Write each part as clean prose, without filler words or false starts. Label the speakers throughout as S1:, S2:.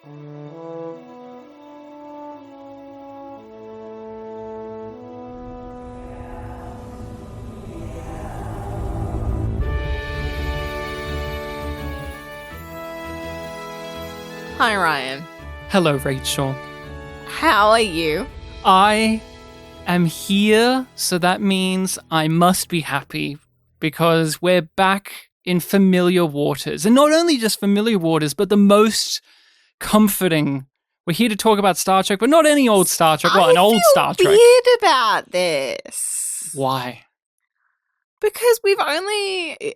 S1: Hi, Ryan.
S2: Hello, Rachel.
S1: How are you?
S2: I am here, so that means I must be happy because we're back in familiar waters. And not only just familiar waters, but the most comforting. We're here to talk about Star Trek, but not any old Star Trek. Well, an old Star Trek.
S1: I feel weird about this.
S2: Why?
S1: Because we've only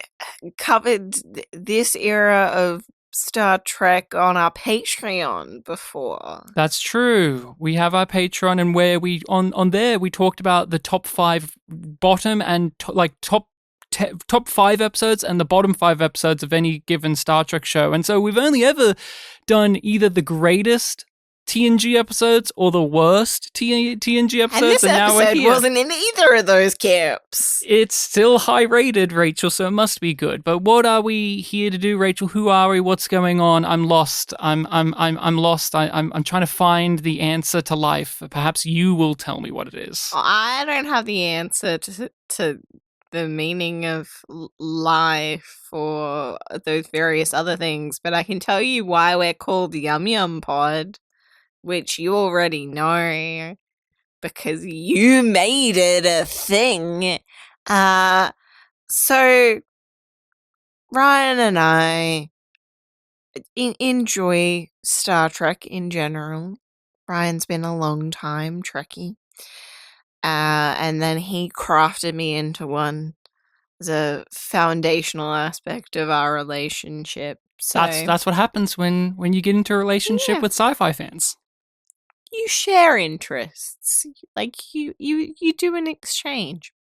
S1: covered this era of Star Trek on our Patreon before.
S2: That's true. We have our Patreon, and where we on there we talked about the top 5 bottom and top 5 episodes and the bottom 5 episodes of any given Star Trek show. And so we've only ever done either the greatest TNG episodes or the worst TNG episodes.
S1: And this
S2: now we're
S1: episode
S2: here.
S1: wasn't in either of those camps.
S2: It's still high rated, Rachel, so it must be good. But what are we here to do, Rachel? Who are we? What's going on? I'm lost. I'm lost. I'm trying to find the answer to life. Perhaps you will tell me what it is.
S1: I don't have the answer to the meaning of life or those various other things, but I can tell you why we're called yumyumpod, which you already know because you made it a thing. So Ryan and I enjoy Star Trek in general. Ryan's been a long time Trekkie. And then he crafted me into one as a foundational aspect of our relationship. So
S2: That's what happens when you get into a relationship with sci-fi fans.
S1: You share interests, like you do an exchange.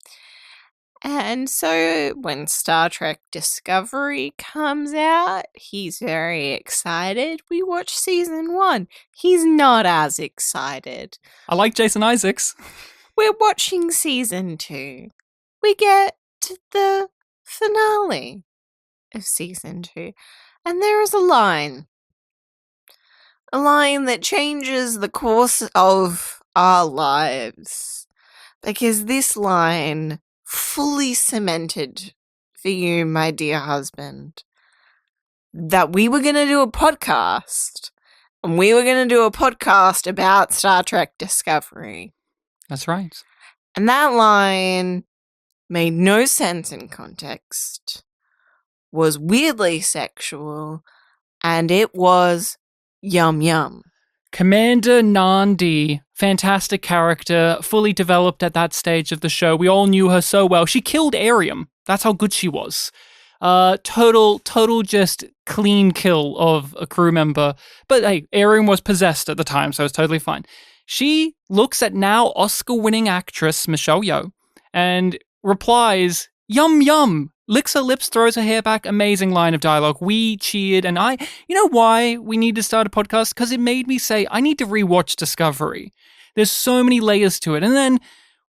S1: And so when Star Trek Discovery comes out, he's very excited. We watch season 1. He's not as excited.
S2: I like Jason Isaacs.
S1: We're watching season 2. We get to the finale of season 2. And there is a line that changes the course of our lives. Because this line fully cemented for you, my dear husband, that we were going to do a podcast. And we were going to do a podcast about Star Trek Discovery.
S2: That's right.
S1: And that line made no sense in context, was weirdly sexual, and it was Yum Yum.
S2: Commander Nandi, fantastic character, fully developed at that stage of the show. We all knew her so well. She killed Arium. That's how good she was. Total just clean kill of a crew member. But hey, Arium was possessed at the time, so it's totally fine. She looks at now Oscar-winning actress Michelle Yeoh and replies, "Yum yum." Licks her lips, throws her hair back. Amazing line of dialogue. We cheered, and you know why we need to start a podcast? Because it made me say, I need to rewatch Discovery. There's so many layers to it. And then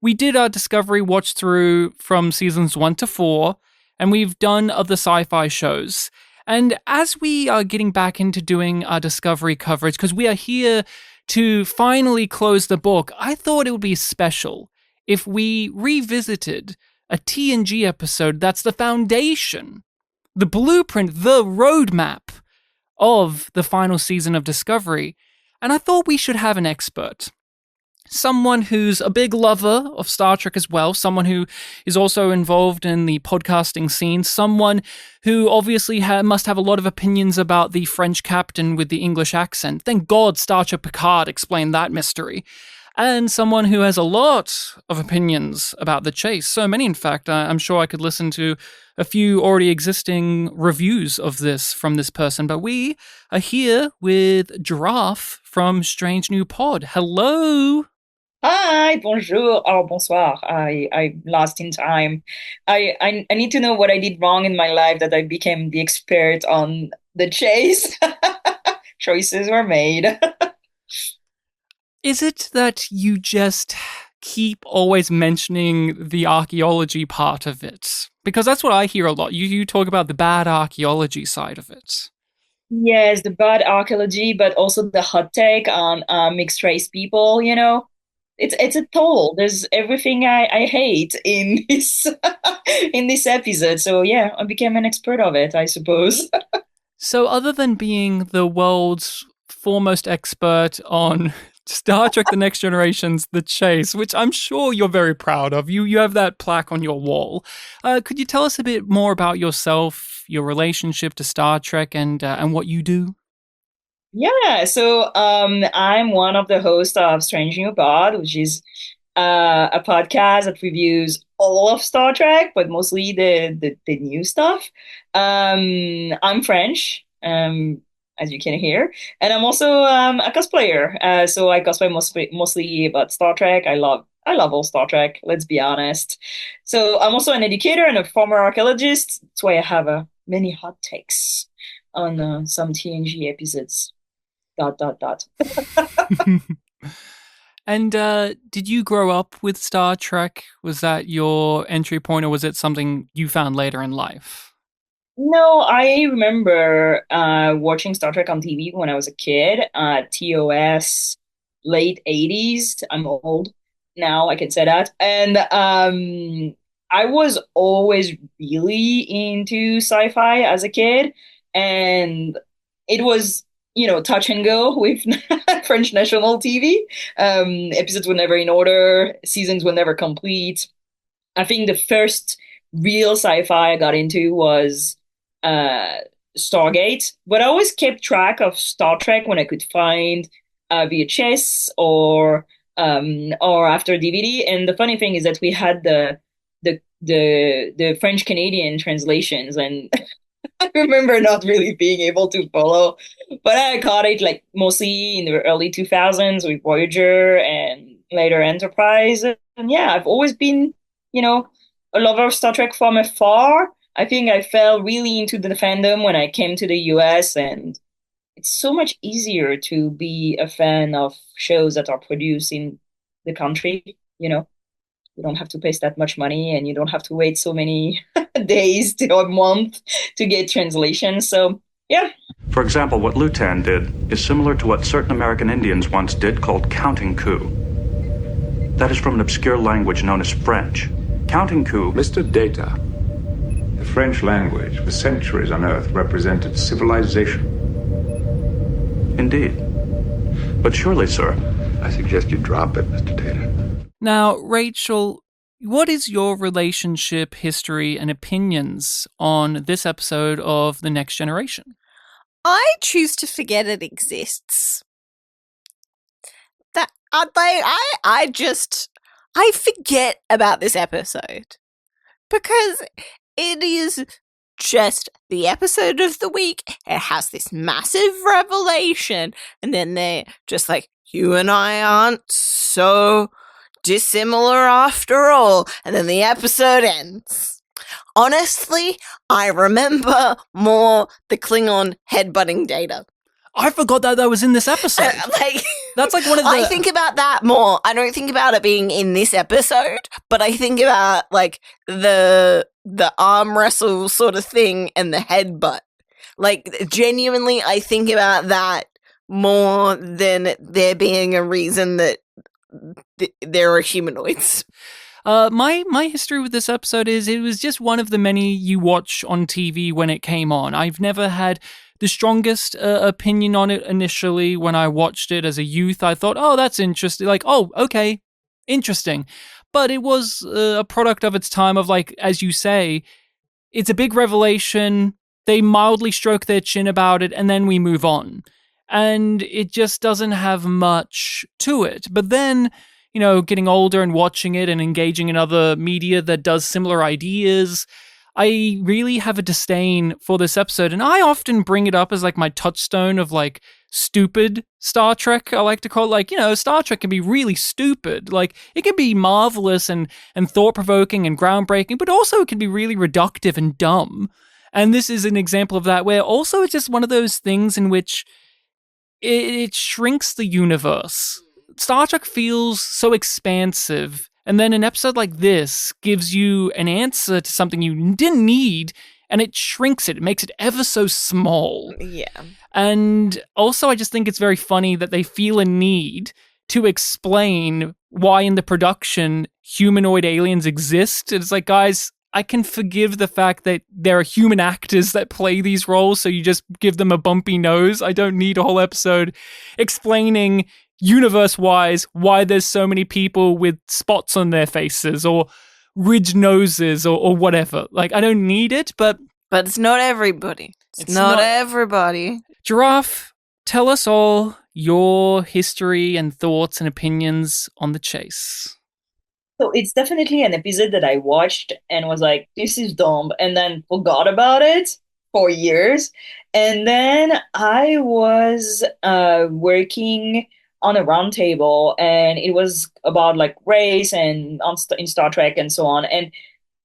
S2: we did our Discovery watch through from seasons 1 to 4, and we've done other sci-fi shows. And as we are getting back into doing our Discovery coverage, because we are here to finally close the book, I thought it would be special if we revisited a TNG episode that's the foundation, the blueprint, the roadmap of the final season of Discovery. And I thought we should have an expert. Someone who's a big lover of Star Trek as well, someone who is also involved in the podcasting scene, someone who obviously must have a lot of opinions about the French captain with the English accent. Thank God Star Trek Picard explained that mystery. And someone who has a lot of opinions about the chase. So many, in fact, I'm sure I could listen to a few already existing reviews of this from this person. But we are here with Girafe from Strange New Pod. Hello!
S3: Hi, bonjour, or bonsoir. I'm lost in time. I need to know what I did wrong in my life that I became the expert on the chase. Choices were made.
S2: Is it that you just keep always mentioning the archaeology part of it? Because that's what I hear a lot. You talk about the bad archaeology side of it.
S3: Yes, the bad archaeology, but also the hot take on mixed race people, you know. It's a toll. There's everything I hate in this in this episode. So yeah, I became an expert of it, I suppose.
S2: So, other than being the world's foremost expert on Star Trek The Next Generation's The Chase, which I'm sure you're very proud of, you have that plaque on your wall. Could you tell us a bit more about yourself, your relationship to Star Trek, and what you do?
S3: Yeah, so I'm one of the hosts of Strange New Pod, which is a podcast that reviews all of Star Trek, but mostly the new stuff. I'm French, as you can hear, and I'm also a cosplayer. So I cosplay mostly about Star Trek. I love all Star Trek. Let's be honest. So I'm also an educator and a former archaeologist. That's why I have many hot takes on some TNG episodes. Dot dot dot.
S2: And did you grow up with Star Trek? Was that your entry point, or was it something you found later in life?
S3: No, I remember watching Star Trek on TV when I was a kid, TOS, late 80s. I'm old now, I can say that. And I was always really into sci-fi as a kid, and it was, touch and go with French national TV. Episodes were never in order, seasons were never complete. I think the first real sci-fi I got into was uh, Stargate, but I always kept track of Star Trek when I could find VHS or after DVD. And the funny thing is that we had the French Canadian translations, and I remember not really being able to follow, but I caught it like mostly in the early 2000s with Voyager and later Enterprise. And yeah, I've always been, you know, a lover of Star Trek from afar. I think I fell really into the fandom when I came to the US, and it's so much easier to be a fan of shows that are produced in the country, you know. You don't have to pay that much money, and you don't have to wait so many days to a month to get translations. So, yeah.
S4: For example, what Lutan did is similar to what certain American Indians once did called counting coup. That is from an obscure language known as French. Counting coup.
S5: Mr. Data, the French language for centuries on Earth represented civilization.
S4: Indeed. But surely, sir.
S5: I suggest you drop it, Mr. Data.
S2: Now, Rachel, what is your relationship, history, and opinions on this episode of The Next Generation?
S1: I choose to forget it exists. That I forget about this episode because it is just the episode of the week. It has this massive revelation, and then they're just like, you and I aren't so dissimilar after all, and then the episode ends. Honestly, I remember more the Klingon headbutting Data.
S2: I forgot that was in this episode. That's like one of the...
S1: I think about that more. I don't think about it being in this episode, but I think about like the arm wrestle sort of thing and the headbutt. Like genuinely, I think about that more than there being a reason that there are humanoids.
S2: My history with this episode is it was just one of the many you watch on TV when it came on. I've never had the strongest opinion on it initially. When I watched it as a youth, I thought, oh, that's interesting. Like, oh, okay, interesting. But it was a product of its time of, like, as you say, it's a big revelation. They mildly stroke their chin about it, and then we move on. And it just doesn't have much to it. But then, you know, getting older and watching it and engaging in other media that does similar ideas, I really have a disdain for this episode. And I often bring it up as like my touchstone of like stupid Star Trek. I like to call it, like, you know, Star Trek can be really stupid. Like, it can be marvelous and thought-provoking and groundbreaking, but also it can be really reductive and dumb. And this is an example of that, where also it's just one of those things in which it shrinks the universe. Star Trek feels so expansive, and then an episode like this gives you an answer to something you didn't need, and it shrinks it. It makes it ever so small.
S1: Yeah.
S2: And also, I just think it's very funny that they feel a need to explain why in the production humanoid aliens exist. It's like, guys, I can forgive the fact that there are human actors that play these roles, so you just give them a bumpy nose. I don't need a whole episode explaining universe-wise why there's so many people with spots on their faces or ridged noses or whatever. Like, I don't need it, but
S1: it's not everybody. It's not everybody.
S2: Girafe, tell us all your history and thoughts and opinions on The Chase.
S3: So it's definitely an episode that I watched and was like, this is dumb, and then forgot about it for years. And then I was working on a round table, and it was about like race and in Star Trek and so on. And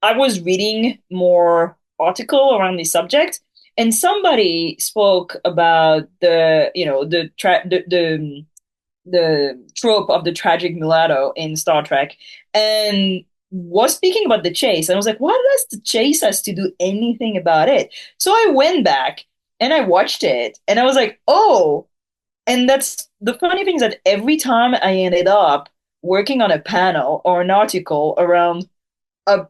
S3: I was reading more article around this subject, and somebody spoke about the trope of the tragic mulatto in Star Trek, and was speaking about the chase. And I was like, what does the chase has to do anything about it? So I went back and I watched it, and I was like, oh. And that's the funny thing, is that every time I ended up working on a panel or an article around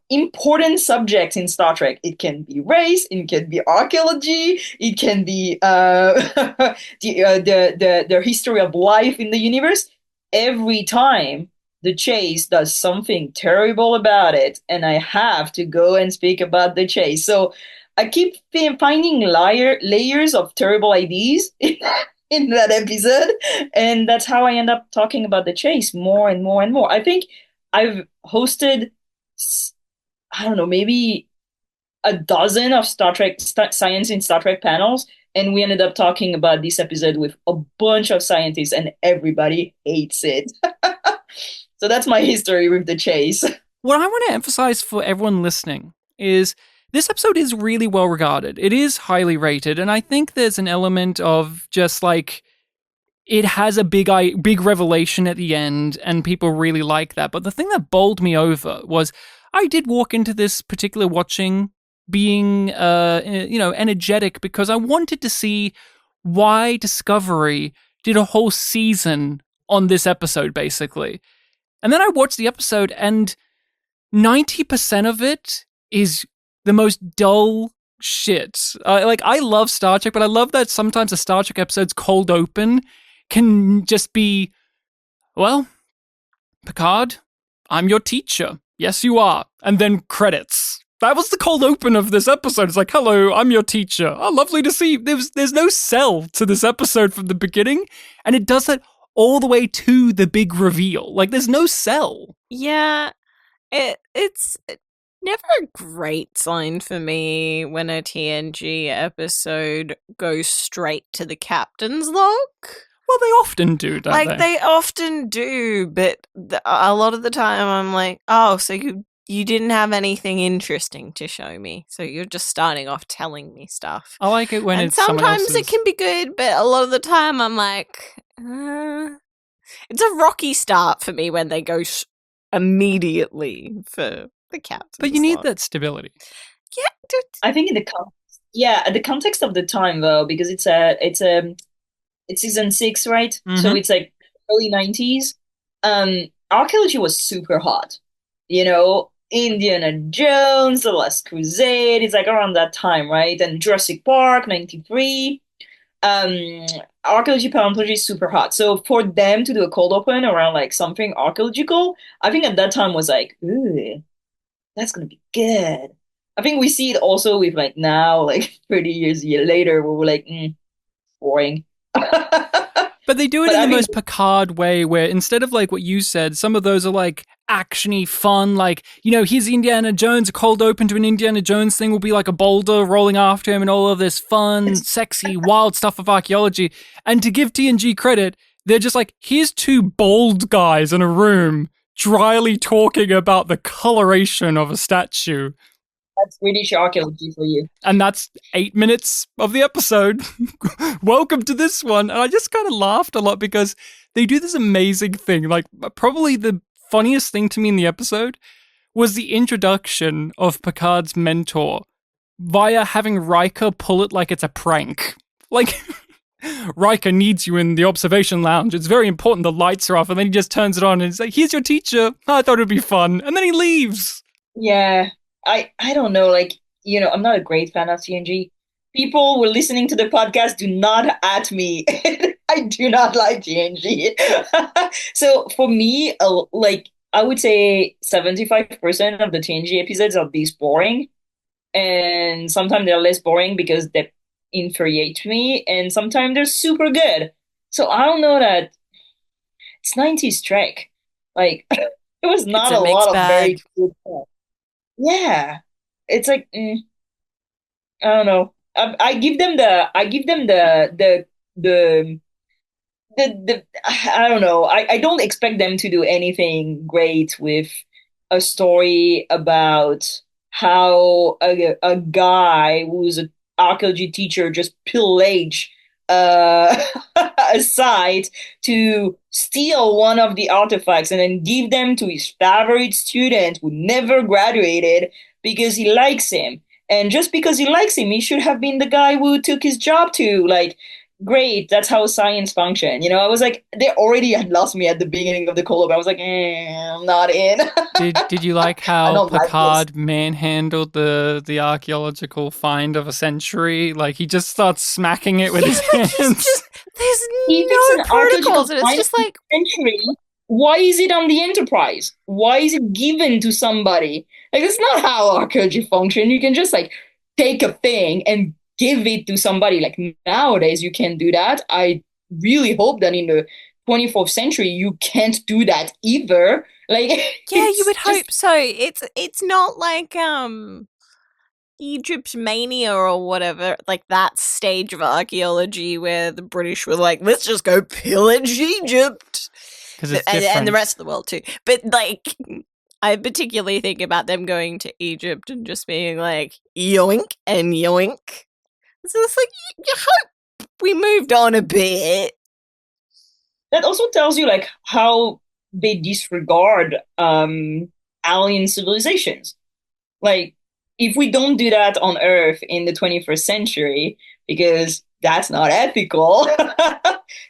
S3: important subjects in Star Trek. It can be race, it can be archaeology, it can be the history of life in the universe. Every time the chase does something terrible about it, and I have to go and speak about the chase. So I keep finding layers of terrible ideas in that episode, and that's how I end up talking about the chase more and more and more. I think I've hosted, I don't know, maybe a dozen of Star Trek science in Star Trek panels, and we ended up talking about this episode with a bunch of scientists, and everybody hates it. So that's my history with the chase.
S2: What I want to emphasize for everyone listening is this episode is really well regarded. It is highly rated, and I think there's an element of just like, it has a big revelation at the end, and people really like that. But the thing that bowled me over was I did walk into this particular watching being, energetic, because I wanted to see why Discovery did a whole season on this episode, basically. And then I watched the episode, and 90% of it is the most dull shit. I love Star Trek, but I love that sometimes a Star Trek episode's cold open can just be, well, Picard, I'm your teacher. Yes, you are. And then credits. That was the cold open of this episode. It's like, hello, I'm your teacher. Oh, lovely to see you. There's no sell to this episode from the beginning, and it does that all the way to the big reveal. Like, there's no sell.
S1: Yeah, it's never a great sign for me when a TNG episode goes straight to the captain's log.
S2: Well, they often do, don't they?
S1: They often do, but a lot of the time I'm like, oh, so you didn't have anything interesting to show me, so you're just starting off telling me stuff.
S2: I like it when
S1: and
S2: it's someone else's.
S1: Sometimes it can be good, but a lot of the time I'm like, it's a rocky start for me when they go immediately for the captain.
S2: But you need that stability.
S1: Yeah, dude.
S3: I think in the context of the time, though, because it's season 6, right?
S2: Mm-hmm.
S3: So it's like early 90s. Archaeology was super hot. You know, Indiana Jones, The Last Crusade, it's like around that time, right? And Jurassic Park, 93. Archaeology, paleontology is super hot. So for them to do a cold open around like something archaeological, I think at that time was like, ooh, that's gonna be good. I think we see it also with like now, like 30 years later, where we're like, boring.
S2: But they do it in the most Picard way, where instead of like what you said, some of those are like actiony fun, like, you know, here's Indiana Jones, a cold open to an Indiana Jones thing will be like a boulder rolling after him and all of this fun, sexy, wild stuff of archaeology. And to give TNG credit, they're just like, here's two bald guys in a room dryly talking about the coloration of a statue.
S3: That's British archaeology for you.
S2: And that's 8 minutes of the episode. Welcome to this one. And I just kind of laughed a lot because they do this amazing thing. Like, probably the funniest thing to me in the episode was the introduction of Picard's mentor via having Riker pull it like it's a prank. Like, Riker needs you in the observation lounge. It's very important the lights are off. And then he just turns it on and he's like, here's your teacher. I thought it'd be fun. And then he leaves.
S3: Yeah, I don't know. Like, I'm not a great fan of TNG. People who are listening to the podcast do not at me. I do not like TNG. So for me, like, I would say 75% of the TNG episodes are this boring. And sometimes they're less boring because they infuriate me. And sometimes they're super good. So I don't know that it's 90s Trek. Like, it was not
S1: It's a
S3: a
S1: mixed
S3: lot of very
S1: bag.
S3: good stuff. Yeah, it's like I don't know. I give them the I don't know. I don't expect them to do anything great with a story about how a guy who's an archaeology teacher just pillage uh, a site to steal one of the artifacts and then give them to his favorite student who never graduated because he likes him. And just because he likes him, he should have been the guy who took his job to. Like, great, that's how science function. I was like, they already had lost me at the beginning of the call-up. I was like, I'm not in.
S2: Did you like
S3: I
S2: how
S3: don't like
S2: Picard manhandled the archaeological find of a century? Like, he just starts smacking it with his hands.
S1: There's
S3: If
S1: no
S3: it's an
S1: protocols, and
S3: archaeological
S1: it's just
S3: find
S1: like,
S3: century, why is it on the Enterprise? Why is it given to somebody? Like, that's not how archaeology function. You can just like take a thing and give it to somebody. Like, nowadays, you can't do that. I really hope that in the 24th century, you can't do that either. Like,
S1: yeah, you
S3: it's
S1: would
S3: just
S1: hope so. It's not like Egypt Mania or whatever, like that stage of archaeology where the British were like, let's just go pillage Egypt.
S2: Because it's
S1: And the
S2: different.
S1: rest of the world too. But like, I particularly think about them going to Egypt and just being like, yoink and yoink. So it's like, you hope we moved on a bit.
S3: that also tells you like how they disregard alien civilizations. Like, if we don't do that on Earth in the 21st century, because that's not ethical,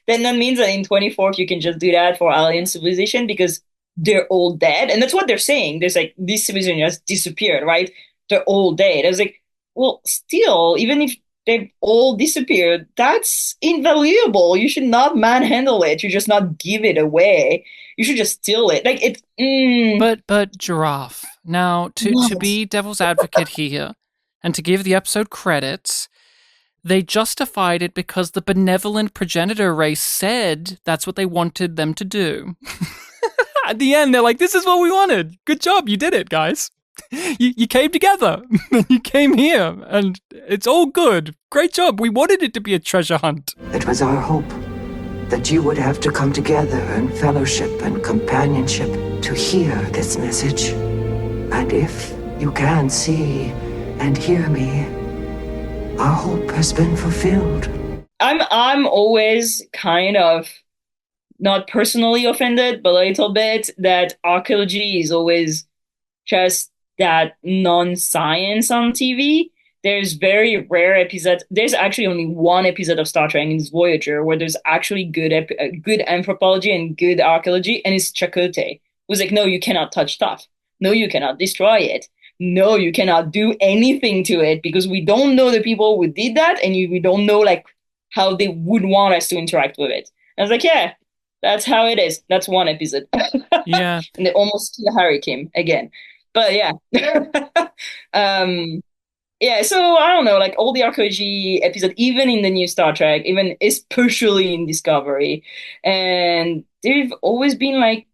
S3: then that means that in 24th you can just do that for alien civilization because they're all dead. And that's what they're saying. There's like, this civilization has disappeared, right? They're all dead. I was like, well, still, even if they've all disappeared, that's invaluable. You should not manhandle it. You just not give it away. You should just steal it. Like, it's
S2: But Giraffe. Now, to
S3: What?
S2: be devil's advocate here, and to give the episode credit, they justified it because the benevolent progenitor race said that's what they wanted them to do. At the end, they're like, this is what we wanted. Good job, you did it, guys. You came together. You came here, and it's all good. Great job. We wanted it to be a treasure hunt.
S6: It was our hope that you would have to come together in fellowship and companionship to hear this message. And if you can see and hear me, our hope has been fulfilled.
S3: I'm always kind of not personally offended, but a little bit that archaeology is always just that non-science on TV. There's very rare episodes. There's actually only one episode of Star Trek, and it's Voyager, where there's actually good anthropology and good archaeology, and it's Chakotay, who's like, no, you cannot touch stuff. No, you cannot destroy it. No, you cannot do anything to it because we don't know the people who did that, and we don't know like how they would want us to interact with it. I was like, yeah, that's how it is. That's one episode.
S2: Yeah.
S3: And they almost kill Harry Kim again. But yeah. Yeah, so I don't know, like all the archaeology episodes, even in the new Star Trek, even especially in Discovery, and they've always been like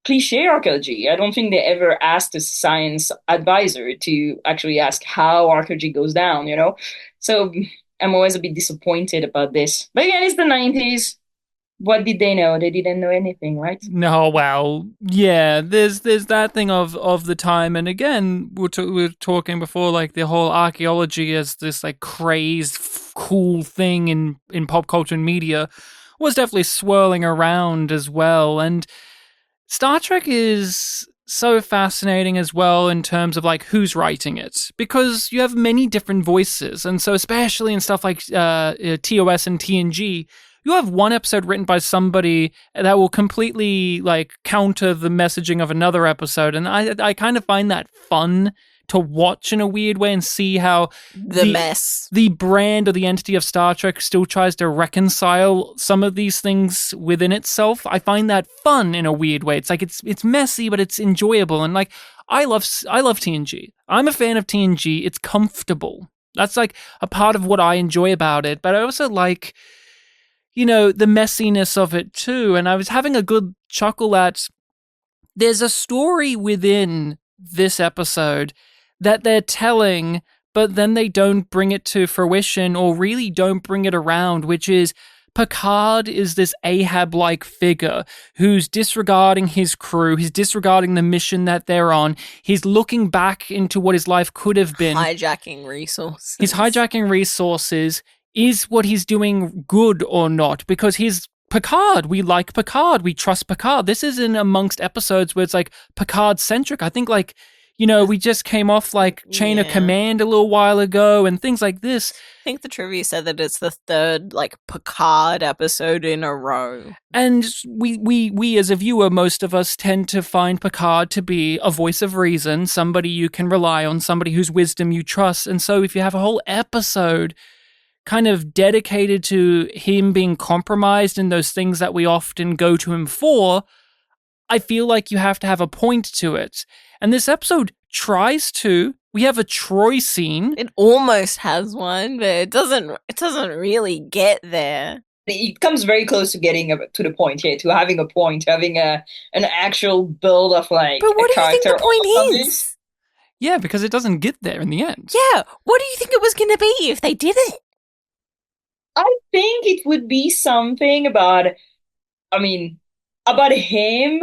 S3: cliche archaeology. I don't think they ever asked a science advisor to actually ask how archaeology goes down, you know? So I'm always a bit disappointed about this. But again, it's the 90s. What did they know? They didn't know anything, right?
S2: No, well, yeah. There's that thing of the time, and again, we were talking before, like the whole archaeology as this like crazed, cool thing in pop culture and media was definitely swirling around as well. And Star Trek is so fascinating as well in terms of like who's writing it, because you have many different voices, and so especially in stuff like TOS and TNG, you have one episode written by somebody that will completely like counter the messaging of another episode, and I kind of find that fun to watch in a weird way and see how the brand or the entity of Star Trek still tries to reconcile some of these things within itself. I find that fun in a weird way. It's like it's messy, but it's enjoyable, and like I love TNG. I'm a fan of TNG. It's comfortable. That's like a part of what I enjoy about it, but I also like, you know, the messiness of it too. And I was having a good chuckle at, there's a story within this episode that they're telling, but then they don't bring it to fruition or really don't bring it around, which is Picard is this Ahab-like figure who's disregarding his crew, he's disregarding the mission that they're on, he's looking back into what his life could have been.
S1: Hijacking resources.
S2: He's hijacking resources. Is what he's doing good or not? Because he's Picard. We like Picard. We trust Picard. This isn't amongst episodes where it's like Picard-centric. I think like, you know, we just came off like Chain of Command a little while ago and things like this.
S1: I think the trivia said that it's the third like Picard episode in a row.
S2: And we as a viewer, most of us tend to find Picard to be a voice of reason, somebody you can rely on, somebody whose wisdom you trust. And so if you have a whole episode kind of dedicated to him being compromised in those things that we often go to him for, I feel like you have to have a point to it. And this episode tries to. We have a Troy scene.
S1: It almost has one, but it doesn't really get there.
S3: It comes very close to getting to the point here, to having a point, having an actual build of like
S1: but what
S3: a
S1: do you think
S3: character.
S1: the point is?
S2: Yeah, because it doesn't get there in the end.
S1: Yeah, what do you think it was going to be if they did it?
S3: I think it would be something about him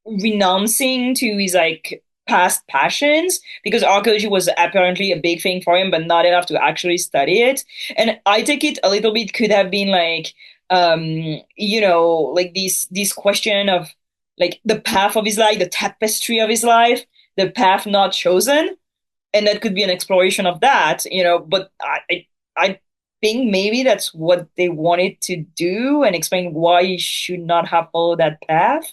S3: renouncing to his like past passions, because archaeology was apparently a big thing for him, but not enough to actually study it. And I take it a little bit could have been like, like this question of like the path of his life, the tapestry of his life, the path not chosen, and that could be an exploration of that, But I think maybe that's what they wanted to do and explain why he should not have followed that path.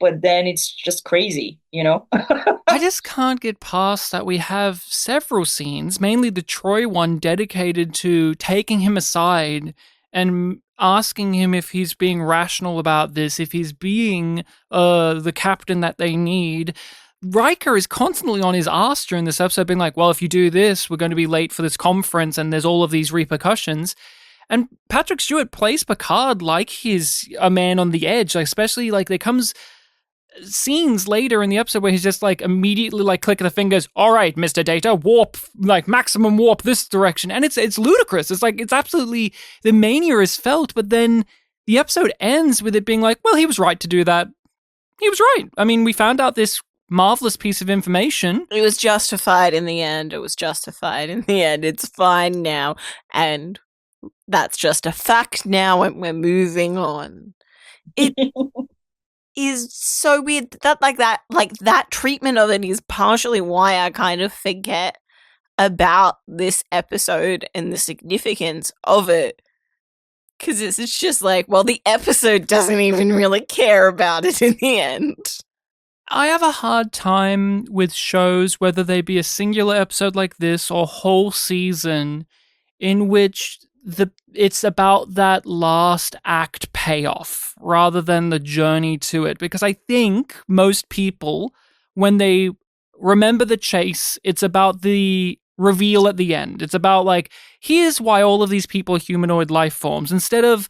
S3: But then it's just crazy,
S2: I just can't get past that we have several scenes, mainly the Troy one, dedicated to taking him aside and asking him if he's being rational about this, if he's being the captain that they need. Riker is constantly on his ass during this episode, being like, well, if you do this, we're going to be late for this conference, and there's all of these repercussions. And Patrick Stewart plays Picard like he's a man on the edge, like, especially like there comes scenes later in the episode where he's just like immediately like clicking the fingers, all right, Mr. Data, warp, like maximum warp this direction. And it's ludicrous. It's like, it's absolutely, the mania is felt, but then the episode ends with it being like, well, he was right to do that. He was right. I mean, we found out this marvelous piece of information.
S1: It was justified in the end. It's fine now. And that's just a fact now, and we're moving on. It is so weird that that treatment of it is partially why I kind of forget about this episode and the significance of it. Because it's just like, well, the episode doesn't even really care about it in the end.
S2: I have a hard time with shows, whether they be a singular episode like this or whole season, in which it's about that last act payoff rather than the journey to it. Because I think most people, when they remember the chase, it's about the reveal at the end. It's about like, here's why all of these people are humanoid life forms, instead of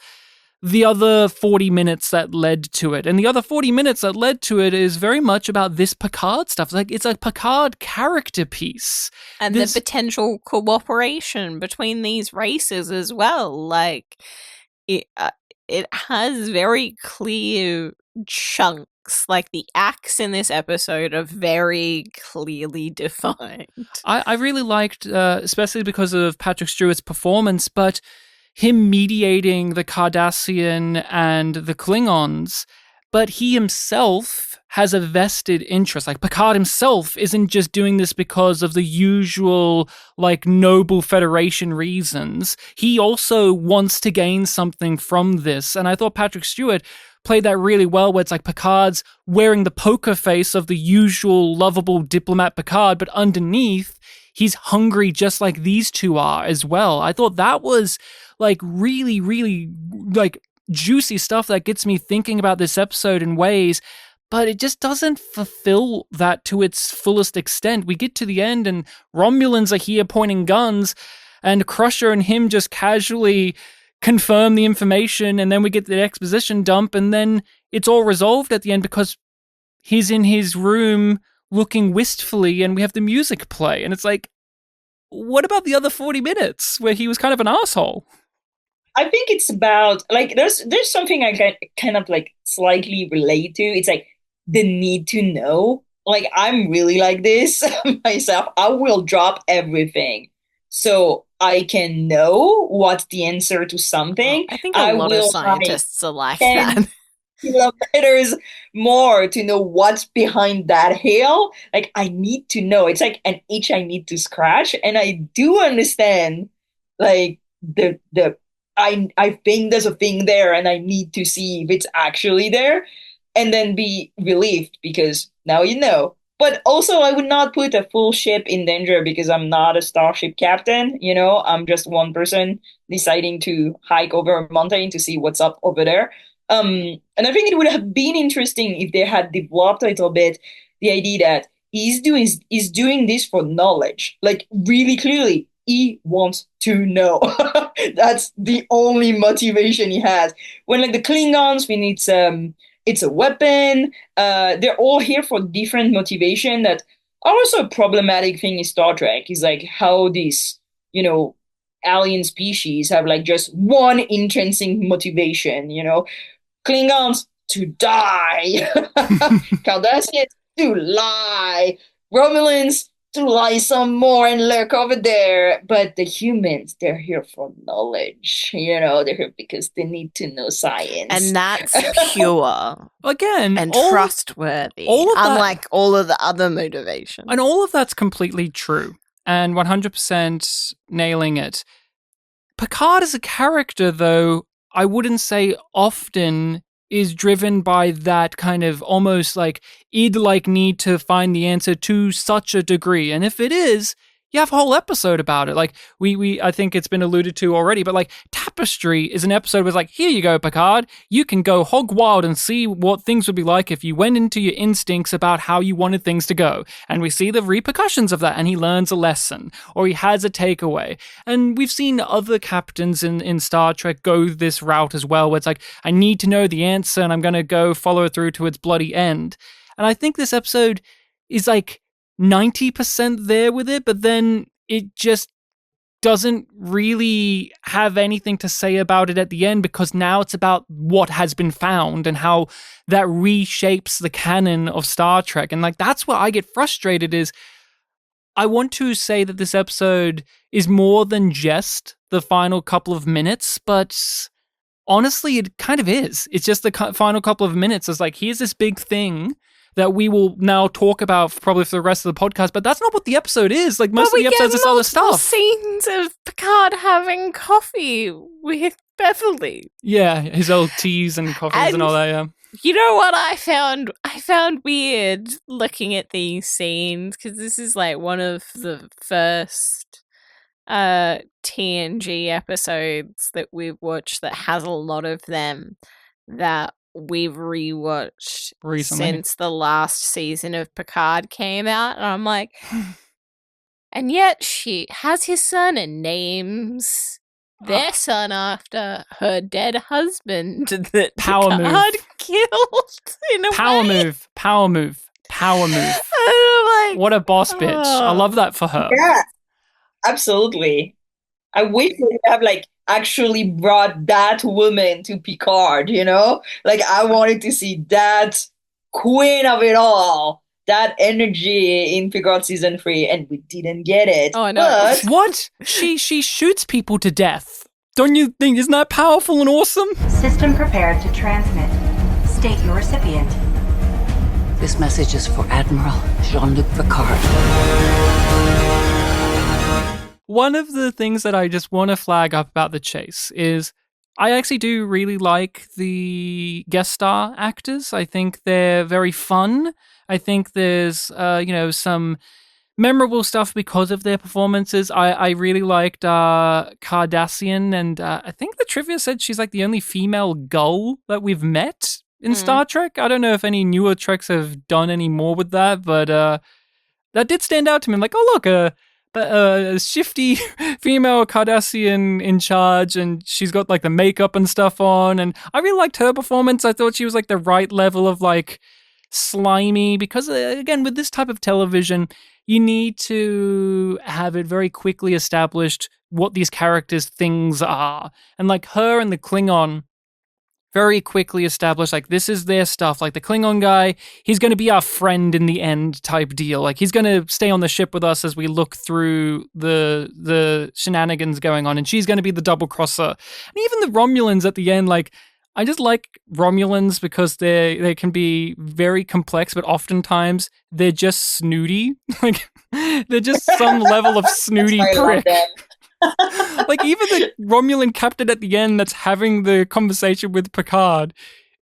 S2: the other 40 minutes that led to it. And the other 40 minutes that led to it is very much about this Picard stuff. Like, it's a Picard character piece.
S1: And the potential cooperation between these races as well. Like, it has very clear chunks. Like, the acts in this episode are very clearly defined.
S2: I really liked, especially because of Patrick Stewart's performance, but him mediating the Cardassian and the Klingons, but he himself has a vested interest. Like, Picard himself isn't just doing this because of the usual, like, noble Federation reasons. He also wants to gain something from this. And I thought Patrick Stewart played that really well, where it's like Picard's wearing the poker face of the usual lovable diplomat Picard, but underneath, he's hungry just like these two are as well. I thought that was, like, really, really, like, juicy stuff that gets me thinking about this episode in ways, but it just doesn't fulfill that to its fullest extent. We get to the end and Romulans are here pointing guns, and Crusher and him just casually confirm the information, and then we get the exposition dump, and then it's all resolved at the end because he's in his room looking wistfully and we have the music play. And it's like, what about the other 40 minutes where he was kind of an asshole?
S3: I think it's about, like, there's something I can kind of like slightly relate to. It's like the need to know. Like, I'm really like this myself. I will drop everything so I can know what's the answer to something.
S1: I think a lot of scientists are like that.
S3: Kilometers more to know what's behind that hill. Like, I need to know. It's like an itch I need to scratch. And I do understand, like, I think there's a thing there and I need to see if it's actually there, and then be relieved because now you know. But also, I would not put a full ship in danger because I'm not a starship captain, you know? I'm just one person deciding to hike over a mountain to see what's up over there. And I think it would have been interesting if they had developed a little bit the idea that he's doing this for knowledge, like, really clearly. He wants to know. That's the only motivation he has. When, like, the Klingons, when it's a weapon, they're all here for different motivation that are also a problematic thing in Star Trek, is like how these, you know, alien species have like just one intrinsic motivation, you know. Klingons to die. Cardassians to lie. Romulans to lie some more and lurk over there. But the humans, they're here for knowledge. You know, they're here because they need to know science.
S1: And that's pure.
S2: Again,
S1: and trustworthy. Unlike all of the other motivations.
S2: And all of that's completely true. And 100% nailing it. Picard as a character, though, I wouldn't say often is driven by that kind of almost like id-like need to find the answer to such a degree. And if it is, you have a whole episode about it. Like, we I think it's been alluded to already, but like Tapestry is an episode where it's like, here you go, Picard. You can go hog wild and see what things would be like if you went into your instincts about how you wanted things to go. And we see the repercussions of that, and he learns a lesson, or he has a takeaway. And we've seen other captains in Star Trek go this route as well, where it's like, I need to know the answer, and I'm going to go follow it through to its bloody end. And I think this episode is like 90% there with it, but then it just doesn't really have anything to say about it at the end, because now it's about what has been found and how that reshapes the canon of Star Trek. And like, that's where I get frustrated is I want to say that this episode is more than just the final couple of minutes, but honestly, it kind of is. It's just the final couple of minutes. It's like, here's this big thing that we will now talk about probably for the rest of the podcast, but that's not what the episode is. Like, most of the episodes is other stuff.
S1: Scenes of Picard having coffee with Beverly.
S2: Yeah, his old teas and coffees and all that, yeah.
S1: You know what I found? I found weird looking at these scenes, because this is like one of the first TNG episodes that we've watched that has a lot of them that we've rewatched
S2: recently
S1: since the last season of Picard came out, and I'm like, and yet she has his son and names their son after her dead husband that Picard killed. In a way.
S2: Power move.
S1: Like,
S2: what a boss bitch! I love that for her.
S3: Yeah, absolutely. I wish we would have like actually brought that woman to Picard, you know? Like, I wanted to see that queen of it all, that energy in Picard season 3, and we didn't get it.
S1: Oh, no.
S3: But
S2: What? She shoots people to death. Don't you think? Isn't that powerful and awesome?
S7: System prepared to transmit. State your recipient. This message is for Admiral Jean-Luc Picard.
S2: One of the things that I just want to flag up about the chase is I actually do really like the guest star actors. I think they're very fun. I think there's, some memorable stuff because of their performances. I really liked Cardassian, and I think the trivia said she's like the only female gull that we've met in Star Trek. I don't know if any newer Treks have done any more with that, but that did stand out to me. I'm like, oh, look, a shifty female Cardassian in charge, and she's got like the makeup and stuff on, and I really liked her performance. I thought she was like the right level of like slimy, because again, with this type of television, you need to have it very quickly established what these characters' things are, and like her and the Klingon very quickly established, like, this is their stuff. Like, the Klingon guy, he's going to be our friend in the end type deal. Like, he's going to stay on the ship with us as we look through the shenanigans going on, and she's going to be the double crosser. And even the Romulans at the end, like, I just like Romulans because they can be very complex, but oftentimes they're just snooty. Like, they're just some level of snooty prick. Like, even the Romulan captain at the end that's having the conversation with Picard,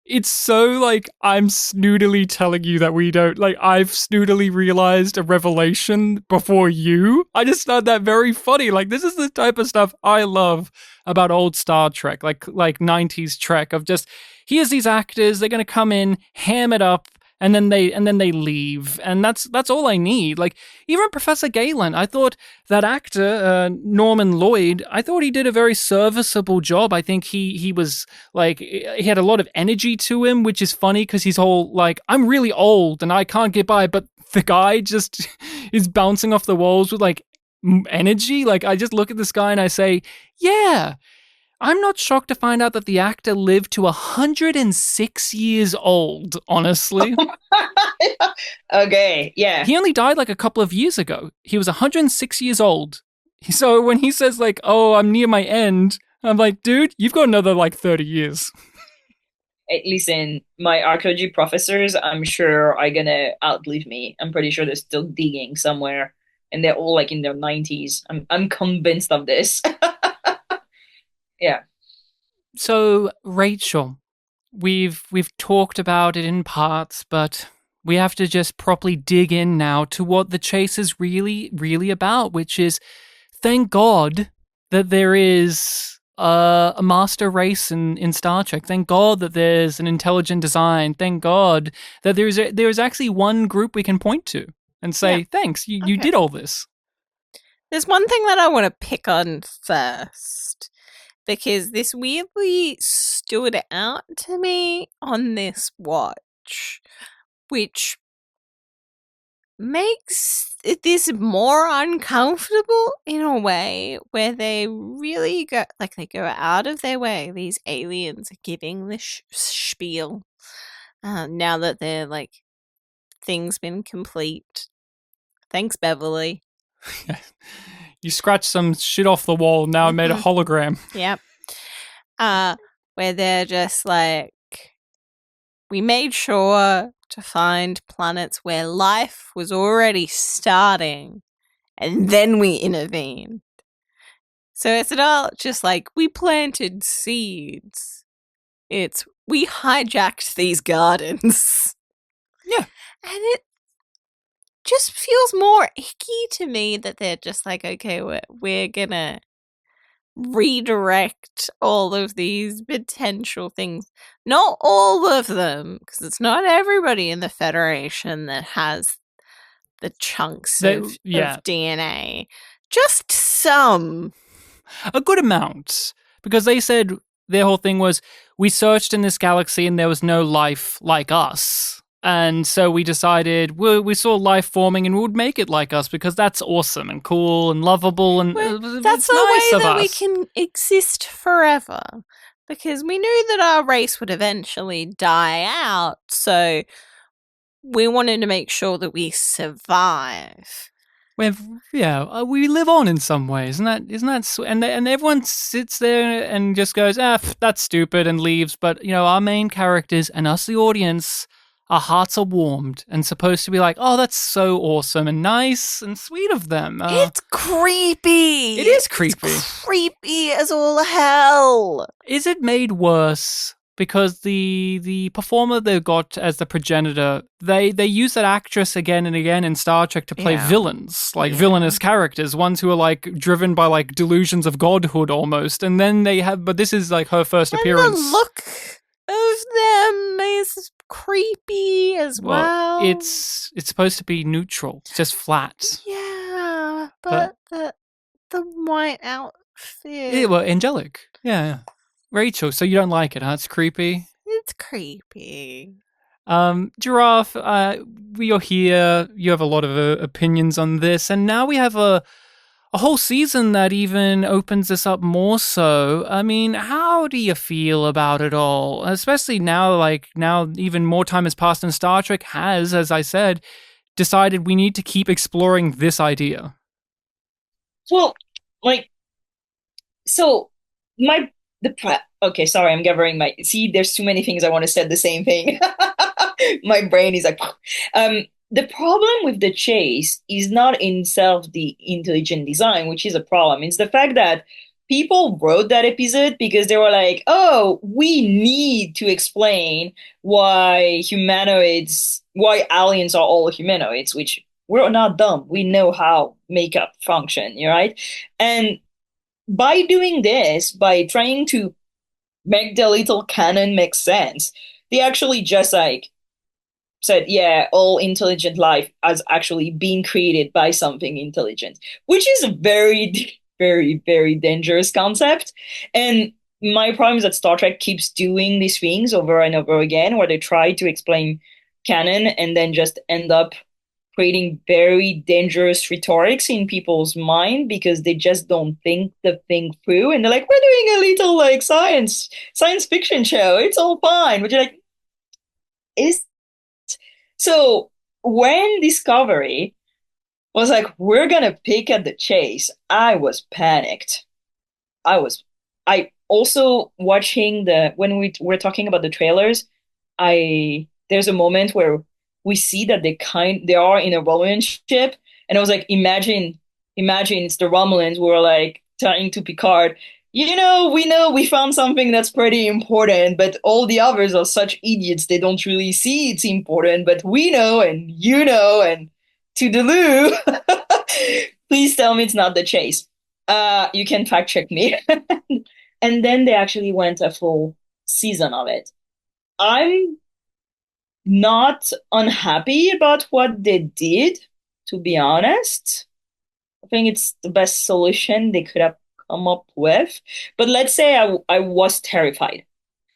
S2: it's so like, I'm snootily telling you that we don't, like, I've snootily realized a revelation before you. I just found that very funny. Like, this is the type of stuff I love about old Star Trek, like 90s Trek, of just, here's these actors, they're going to come in, ham it up, and then they leave, and that's all I need. Like, even Professor Galen, I thought that actor Norman Lloyd, I thought he did a very serviceable job. I think he was like, he had a lot of energy to him, which is funny because he's all like, I'm really old and I can't get by, but the guy just is bouncing off the walls with like energy. Like, I just look at this guy and I say, yeah. I'm not shocked to find out that the actor lived to 106 years old, honestly.
S3: Okay, yeah.
S2: He only died like a couple of years ago. He was 106 years old. So when he says like, oh, I'm near my end, I'm like, dude, you've got another like 30 years.
S3: Hey, listen, my archaeology professors, I'm sure, are gonna outlive me. I'm pretty sure they're still digging somewhere, and they're all like in their 90s. I'm convinced of this. Yeah.
S2: So, Rachel, we've talked about it in parts, but we have to just properly dig in now to what the chase is really, really about, which is, thank God that there is a master race in Star Trek. Thank God that there's an intelligent design. Thank God that there is actually one group we can point to and say, thanks, you did all this.
S1: There's one thing that I want to pick on first, because this weirdly stood out to me on this watch, which makes this more uncomfortable in a way, where they really go out of their way. These aliens are giving the spiel now that they're like, things been complete. Thanks, Beverly.
S2: You scratched some shit off the wall, now I made a hologram.
S1: Yep. Where they're just like, we made sure to find planets where life was already starting, and then we intervened. So it's not just like, we planted seeds. It's, we hijacked these gardens.
S2: Yeah.
S1: And it just feels more icky to me that they're just like, okay, we're gonna redirect all of these potential things. Not all of them, because it's not everybody in the Federation that has the chunks of DNA. Just some.
S2: A good amount. Because they said their whole thing was, we searched in this galaxy and there was no life like us. And so we decided, we saw life forming and we would make it like us because that's awesome and cool and lovable. And
S1: that's the
S2: nice
S1: way that
S2: us.
S1: we can exist forever. Because we knew that our race would eventually die out. So we wanted to make sure that we survive.
S2: We live on in some ways, isn't that and everyone sits there and just goes, that's stupid, and leaves. But our main characters and us, the audience, our hearts are warmed and supposed to be like, oh, that's so awesome and nice and sweet of them.
S1: It's creepy.
S2: It is creepy.
S1: It's creepy as all hell.
S2: Is it made worse because the performer they got as the progenitor, they use that actress again and again in Star Trek to play villains, like villainous characters, ones who are like driven by like delusions of godhood almost, and then but this is like her first appearance.
S1: The look of them is creepy as well.
S2: It's supposed to be neutral, just flat.
S1: Yeah, but the white outfit.
S2: Yeah, well, angelic. Yeah. Rachel, so you don't like it, huh? It's creepy.
S1: It's creepy.
S2: Giraffe, you're here. You have a lot of opinions on this, and now we have a whole season that even opens this up more so. I mean, how do you feel about it all? Especially now, even more time has passed, and Star Trek has, as I said, decided we need to keep exploring this idea.
S3: Well, okay, sorry, I'm gathering there's too many things I want to say at the same thing. My brain is like, the problem with the chase is not in itself the intelligent design, which is a problem. It's the fact that people wrote that episode because they were like, oh, we need to explain why aliens are all humanoids, which we're not dumb. We know how makeup function, right? And by doing this, by trying to make the little canon make sense, they actually just said, yeah, all intelligent life has actually been created by something intelligent, which is a very, very, very dangerous concept. And my problem is that Star Trek keeps doing these things over and over again, where they try to explain canon and then just end up creating very dangerous rhetorics in people's mind because they just don't think the thing through. And they're like, we're doing a little science fiction show. It's all fine. But you're like, so when Discovery was like, we're going to pick at the chase, I was panicked. I also watching when we were talking about the trailers, there's a moment where we see that they are in a Romulan ship, and I was like, imagine it's the Romulans who are like telling to Picard, we know we found something that's pretty important, but all the others are such idiots they don't really see it's important, but we know and and to the loo. Please tell me it's not the chase. You can fact check me. And then they actually went a full season of it. I'm not unhappy about what they did, to be honest. I think it's the best solution they could have come up with. But let's say I was terrified.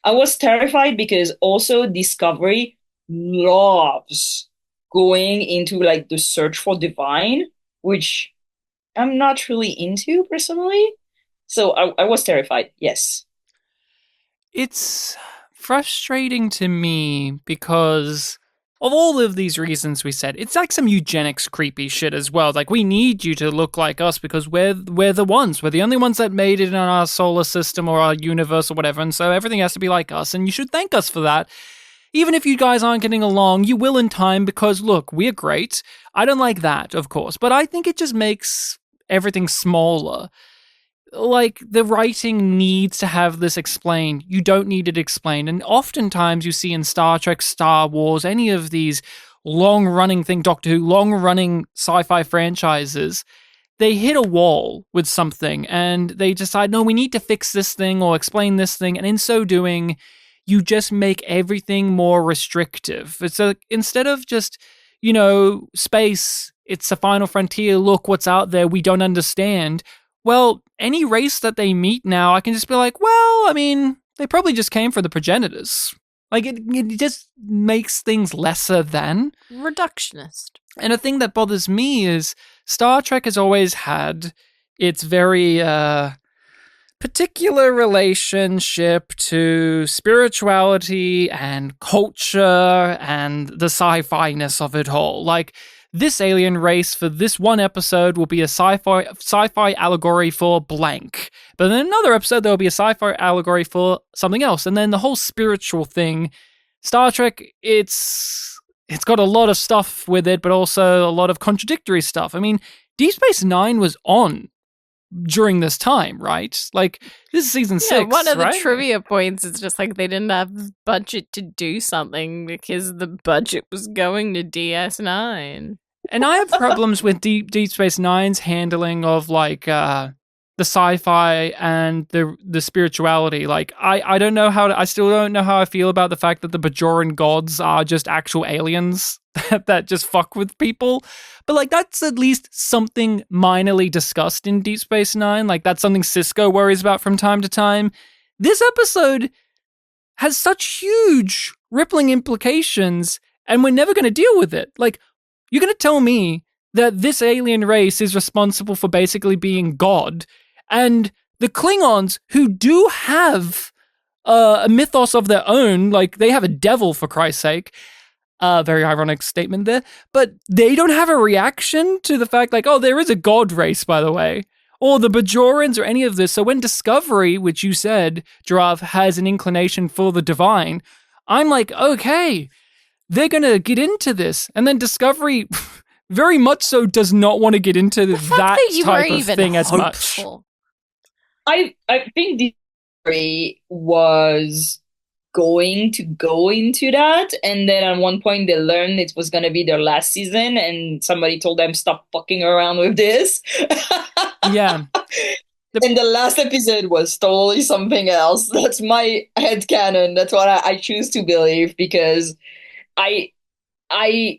S3: I was terrified because also Discovery loves going into like the search for divine, which I'm not really into personally. So I was terrified, yes.
S2: It's frustrating to me because of all of these reasons we said. It's like some eugenics creepy shit as well. Like, we need you to look like us because we're the ones. We're the only ones that made it in our solar system or our universe or whatever, and so everything has to be like us, and you should thank us for that. Even if you guys aren't getting along, you will in time because, look, we're great. I don't like that, of course, but I think it just makes everything smaller. Like, the writing needs to have this explained. You don't need it explained. And oftentimes you see in Star Trek, Star Wars, any of these long-running Doctor Who, long-running sci-fi franchises, they hit a wall with something and they decide, no, we need to fix this thing or explain this thing. And in so doing, you just make everything more restrictive. It's instead of just, space, it's a final frontier, look what's out there, we don't understand. Well, any race that they meet now, I can just be like, well, I mean, they probably just came for the progenitors. Like, it just makes things lesser than.
S1: Reductionist.
S2: And a thing that bothers me is Star Trek has always had its very particular relationship to spirituality and culture and the sci-fi-ness of it all. Like, this alien race for this one episode will be a sci-fi allegory for blank. But in another episode, there will be a sci-fi allegory for something else. And then the whole spiritual thing Star Trek, it's got a lot of stuff with it, but also a lot of contradictory stuff. I mean, Deep Space Nine was on during this time, right? Like, this is season 6,
S8: one of the
S2: right?
S8: trivia points is just like they didn't have budget to do something because the budget was going to DS9.
S2: And I have problems with Deep Space Nine's handling of like the sci-fi and the spirituality. Like I don't know I still don't know how I feel about the fact that the Bajoran gods are just actual aliens that just fuck with people. But like that's at least something minorly discussed in Deep Space Nine. Like that's something Sisko worries about from time to time. This episode has such huge rippling implications, and we're never going to deal with it. Like, you're going to tell me that this alien race is responsible for basically being God, and the Klingons, who do have a mythos of their own, like they have a devil for Christ's sake, very ironic statement there, but they don't have a reaction to the fact like, oh, there is a God race, by the way, or the Bajorans or any of this. So when Discovery, which you said, Girafe, has an inclination for the divine, I'm like, okay, they're going to get into this. And then Discovery very much so does not want to get into that type of thing as much.
S3: I think Discovery was going to go into that, and then at one point they learned it was going to be their last season, and somebody told them, stop fucking around with this.
S2: Yeah.
S3: And the last episode was totally something else. That's my headcanon. That's what I choose to believe, because I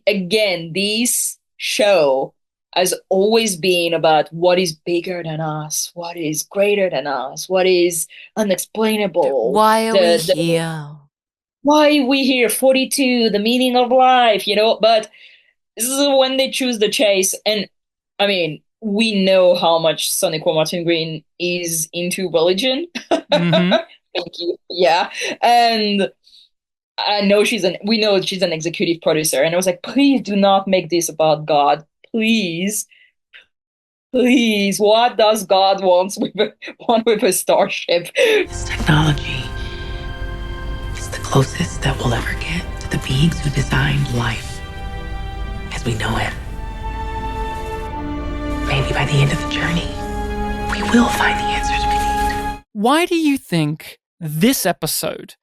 S3: again, this show has always been about what is bigger than us, what is greater than us, what is unexplainable.
S8: Why are we here?
S3: Why we here? 42, the meaning of life, But this is when they choose the chase, and I mean, we know how much Sonequa Martin Green is into religion.
S2: Mm-hmm.
S3: Thank you. Yeah, and we know she's an executive producer, and I was like, please do not make this about God. Please, what does God want with a starship?
S7: This technology is the closest that we'll ever get to the beings who designed life as we know it. Maybe by the end of the journey, we will find the answers we need.
S2: Why do you think this episode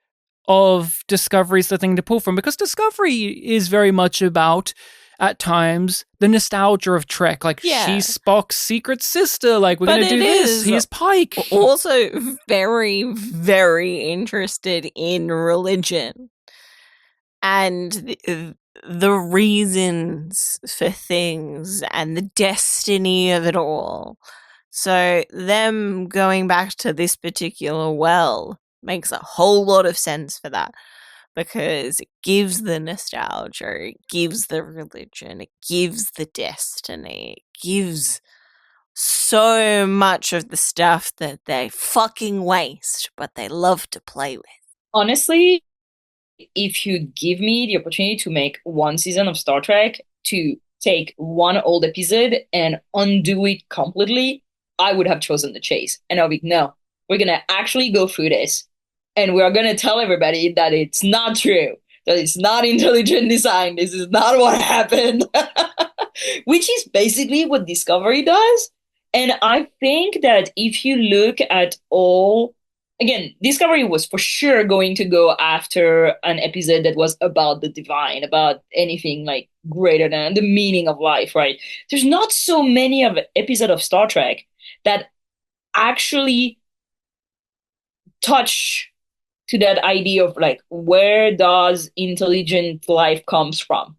S2: of Discovery is the thing to pull from? Because Discovery is very much about, at times, the nostalgia of Trek. Like, she's Spock's secret sister. Like, we're going to do this. Here's Pike.
S8: Also very, very interested in religion. And the reasons for things and the destiny of it all. So them going back to this particular well makes a whole lot of sense for that, because it gives the nostalgia, it gives the religion, it gives the destiny, it gives so much of the stuff that they fucking waste, but they love to play with.
S3: Honestly, if you give me the opportunity to make one season of Star Trek, to take one old episode and undo it completely, I would have chosen the chase. And I'll be, no, we're going to actually go through this. And we're going to tell everybody that it's not true, that it's not intelligent design. This is not what happened, which is basically what Discovery does. And I think that if you look at again, Discovery was for sure going to go after an episode that was about the divine, about anything like greater than the meaning of life, right? There's not so many of episodes of Star Trek that actually touch to that idea of like, where does intelligent life comes from?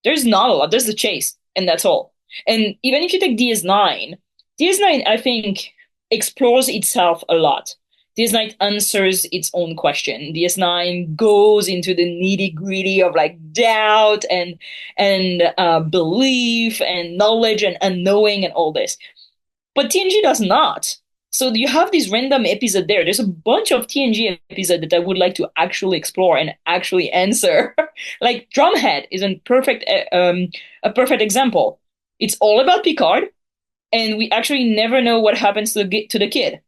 S3: There's not a lot. There's the chase, and that's all. And even if you take DS9, I think explores itself a lot. DS9 answers its own question. DS9 goes into the nitty gritty of like doubt and belief and knowledge and unknowing and all this. But TNG does not. So you have this random episode there. There's a bunch of TNG episodes that I would like to actually explore and actually answer. Like Drumhead is a perfect example. It's all about Picard, and we actually never know what happens to the kid.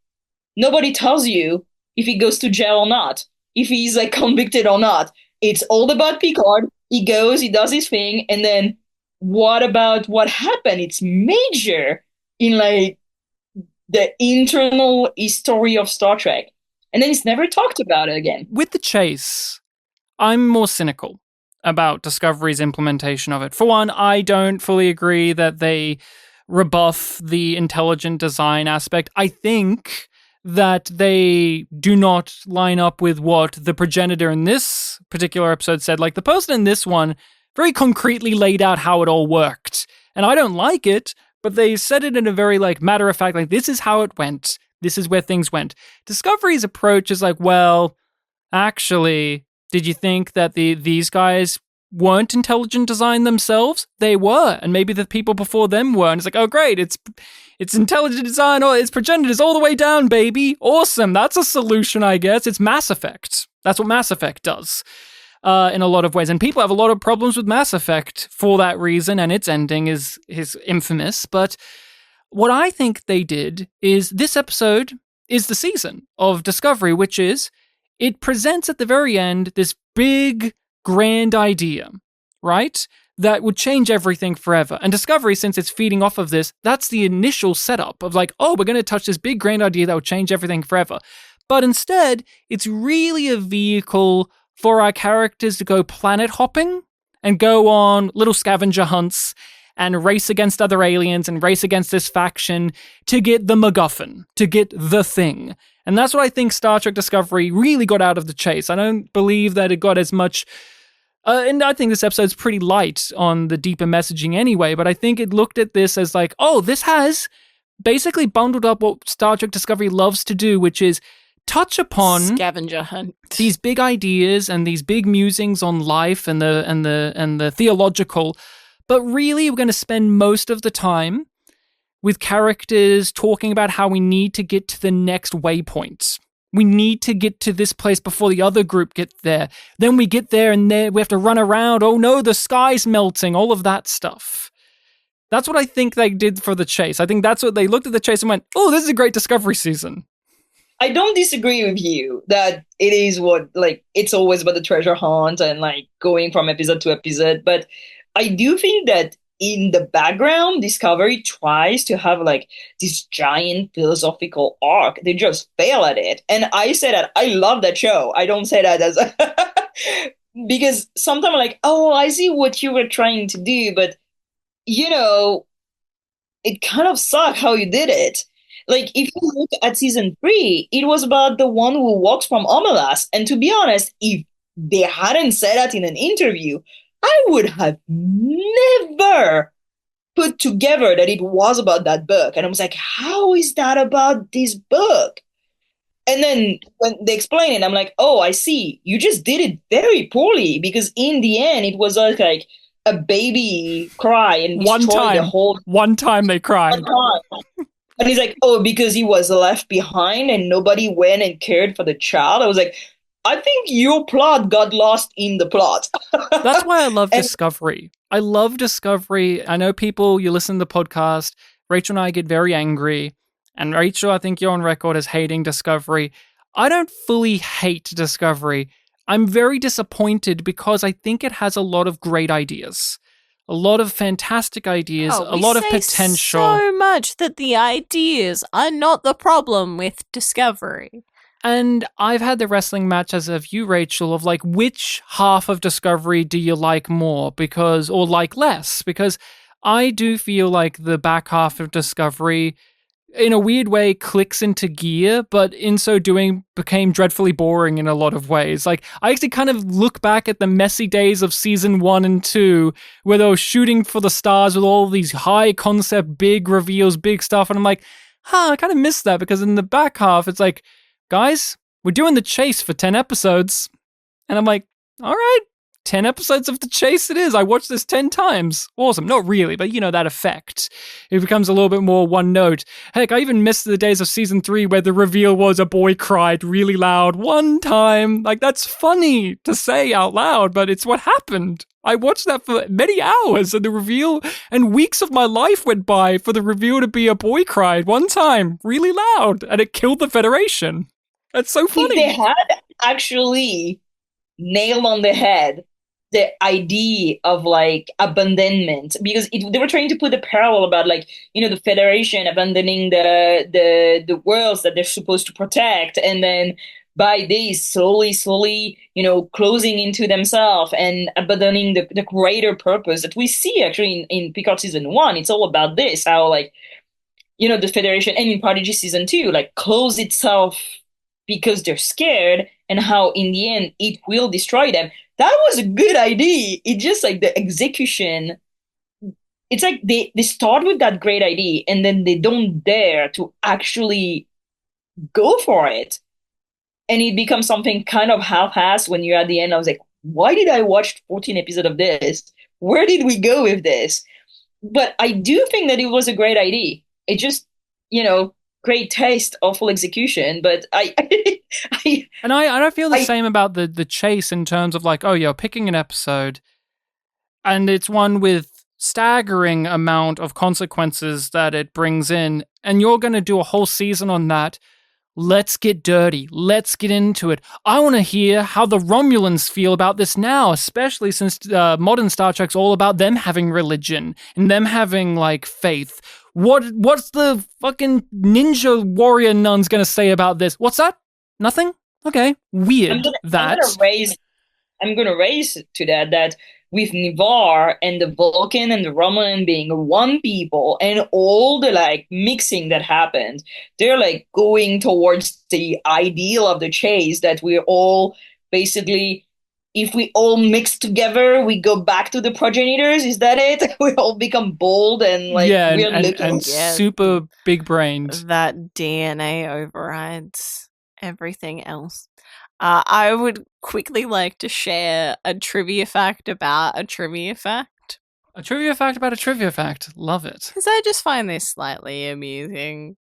S3: Nobody tells you if he goes to jail or not, if he's like convicted or not. It's all about Picard. He goes, he does his thing, and then what about what happened? It's major in like the internal history of Star Trek. And then it's never talked about again.
S2: With the chase, I'm more cynical about Discovery's implementation of it. For one, I don't fully agree that they rebuff the intelligent design aspect. I think that they do not line up with what the progenitor in this particular episode said. Like, the person in this one very concretely laid out how it all worked. And I don't like it, but they said it in a very, like, matter-of-fact, like, this is how it went. This is where things went. Discovery's approach is like, well, actually, did you think that these guys weren't intelligent design themselves? They were, and maybe the people before them were. And it's like, oh, great, it's intelligent design, or its progenitors all the way down, baby. Awesome, that's a solution, I guess. It's Mass Effect. That's what Mass Effect does. In a lot of ways. And people have a lot of problems with Mass Effect for that reason, and its ending is infamous. But what I think they did is this episode is the season of Discovery, which is it presents at the very end this big, grand idea, right? That would change everything forever. And Discovery, since it's feeding off of this, that's the initial setup of like, oh, we're going to touch this big, grand idea that would change everything forever. But instead, it's really a vehicle for our characters to go planet hopping and go on little scavenger hunts and race against other aliens and race against this faction to get the MacGuffin, to get the thing. And that's what I think Star Trek Discovery really got out of the chase. I don't believe that it got as much... and I think this episode's pretty light on the deeper messaging anyway, but I think it looked at this as like, oh, this has basically bundled up what Star Trek Discovery loves to do, which is touch upon
S8: scavenger hunt,
S2: these big ideas and these big musings on life and the theological, but really we're going to spend most of the time with characters talking about how we need to get to the next waypoint. We need to get to this place before the other group get there. Then we get there and there we have to run around. Oh no, the sky's melting. All of that stuff. That's what I think they did for the chase. I think that's what they looked at the chase and went, oh, this is a great Discovery season.
S3: I don't disagree with you that it is what, like, it's always about the treasure hunt and, like, going from episode to episode. But I do think that in the background, Discovery tries to have, like, this giant philosophical arc. They just fail at it. And I say that I love that show. I don't say that as because sometimes I'm like, oh, I see what you were trying to do. But, you know, it kind of sucked how you did it. Like, if you look at season 3, it was about the one who walks from Omelas. And to be honest, if they hadn't said that in an interview, I would have never put together that it was about that book. And I was like, how is that about this book? And then when they explain it, I'm like, oh, I see. You just did it very poorly, because in the end, it was like a baby cry and destroy the whole...
S2: One time they cried.
S3: One time. And he's like, oh, because he was left behind and nobody went and cared for the child. I was like, I think your plot got lost in the plot.
S2: That's why I love Discovery. I love Discovery. I know people, you listen to the podcast, Rachel and I get very angry. And Rachel, I think you're on record as hating Discovery. I don't fully hate Discovery. I'm very disappointed because I think it has a lot of great ideas. A lot of fantastic ideas, a lot of potential.
S8: So much that the ideas are not the problem with Discovery.
S2: And I've had the wrestling match, as have you, Rachel, of like, which half of Discovery do you like more or like less? Because I do feel like the back half of Discovery, in a weird way, clicks into gear, but in so doing became dreadfully boring in a lot of ways. Like, I actually kind of look back at the messy days of season 1 and 2, where they were shooting for the stars with all these high concept, big reveals, big stuff, and I'm like, I kind of miss that, because in the back half, it's like, guys, we're doing the chase for 10 episodes. And I'm like, all right, 10 episodes of the chase it is. I watched this 10 times. Awesome. Not really, but you know, that effect. It becomes a little bit more one note. Heck, I even missed the days of season 3 where the reveal was a boy cried really loud one time. Like, that's funny to say out loud, but it's what happened. I watched that for many hours, and the reveal, and weeks of my life went by for the reveal to be a boy cried one time really loud, and it killed the Federation. That's so funny.
S3: If they had actually nailed on the head the idea of like abandonment, because they were trying to put a parallel about like, the Federation abandoning the worlds that they're supposed to protect, and then by this slowly closing into themselves and abandoning the greater purpose that we see actually in Picard season 1. It's all about this, how like the Federation, and in Prodigy season 2, like close itself because they're scared, and how in the end it will destroy them. That was a good idea. It's just like the execution. It's like they start with that great idea and then they don't dare to actually go for it. And it becomes something kind of half-assed when you're at the end. I was like, why did I watch 14 episodes of this? Where did we go with this? But I do think that it was a great idea. It just, great taste, awful execution. But I
S2: don't feel the same about the chase in terms of like, oh, you're picking an episode and it's one with staggering amount of consequences that it brings in, and you're going to do a whole season on that. Let's get dirty. Let's get into it. I want to hear how the Romulans feel about this now, especially since modern Star Trek's all about them having religion and them having, like, faith. What's the fucking ninja warrior nuns going to say about this? What's that? Nothing? Okay. Weird.
S3: I'm going to raise to that with Nivar and the Vulcan and the Romulan being one people and all the like mixing that happened, they're like going towards the ideal of the chase that we're all basically, if we all mix together, we go back to the progenitors. Is that it? We all become bold and like we're
S2: and super big brained.
S8: That DNA overrides everything else. I would quickly like to share a trivia fact about a trivia fact.
S2: A trivia fact about a trivia fact. Love it.
S8: Because I just find this slightly amusing.